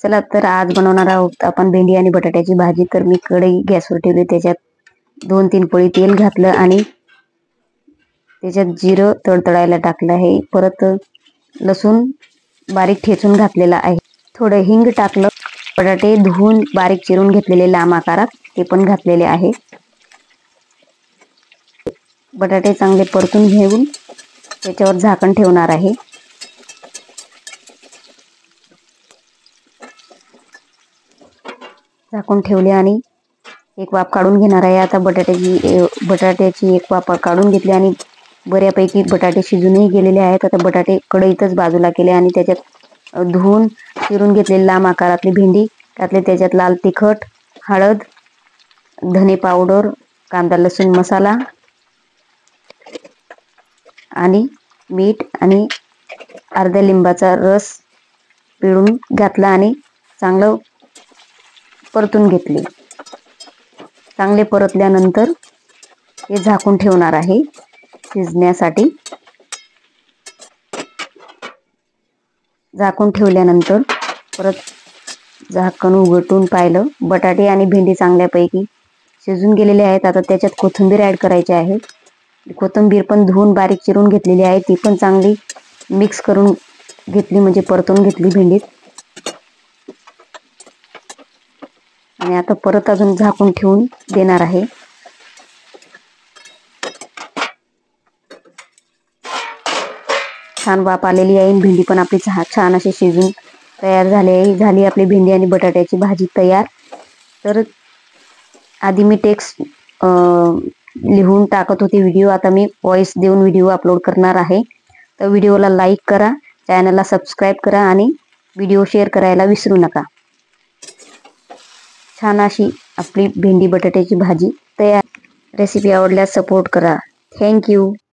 चला तर आज बनवणार आहोत आपण भेंडी आणि बटाट्याची भाजी। तर मी कढई गॅसवर ठेवली, त्याच्यात 2-3 पळी तेल घातलं आणि त्याच्यात जिरं तडतडायला टाकलं आहे। परत लसूण बारीक ठेचून घातलेला आहे, थोडं हिंग टाकलं, बटाटे धुवून बारीक चिरून घेतलेले लांब आकारात ते पण घातलेले आहे। बटाटे चांगले परतून घेऊन त्याच्यावर झाकण ठेवणार आहे। झाकून ठेवले आणि एक वाफ काढून घेणार आहे। आता बटाट्याची एक वाफ काढून घेतली आणि बऱ्यापैकी बटाटे शिजूनही गेलेले आहेत। आता बटाटे कढईतच बाजूला केले आणि त्याच्यात धुवून चिरून घेतलेली लांब आकारातली भेंडी घातली। त्याच्यात लाल तिखट, हळद, धने पावडर, कांदा लसूण मसाला आणि मीठ आणि अर्ध्या लिंबाचा रस पिळून घातला आणि चांगलं परतून घेतले। चांगले परतल्यानंतर हे झाकून ठेवणार आहे शिजण्यासाठी। झाकून ठेवल्यानंतर परत झाकण उघडून पाहिलं, बटाटे आणि भेंडी चांगल्यापैकी शिजून गेलेले आहेत। आता त्याच्यात कोथिंबीर ॲड करायची आहे। कोथिंबीर पण धुवून बारीक चिरून घेतलेली आहे, ती पण चांगली मिक्स करून घेतली, म्हणजे परतून घेतली भेंडीत। आणि आता परत अजून झाकून ठेवून देणार आहे। छान वाफ आलेली आहे, भेंडी पण आपली छान अशी शिजून तयार झाली आपली भेंडी आणि बटाट्याची भाजी तयार। तर आधी मी टेक्स्ट लिहून टाकत होते व्हिडिओ, आता मी व्हॉइस देऊन व्हिडिओ अपलोड करणार आहे। तर व्हिडिओला लाईक करा, चॅनलला सबस्क्राईब करा आणि व्हिडिओ शेअर करायला विसरू नका। छान अशी आपली भेंडी बटाट्याची भाजी तयार। रेसिपी आवडल्यास सपोर्ट करा। Thank you.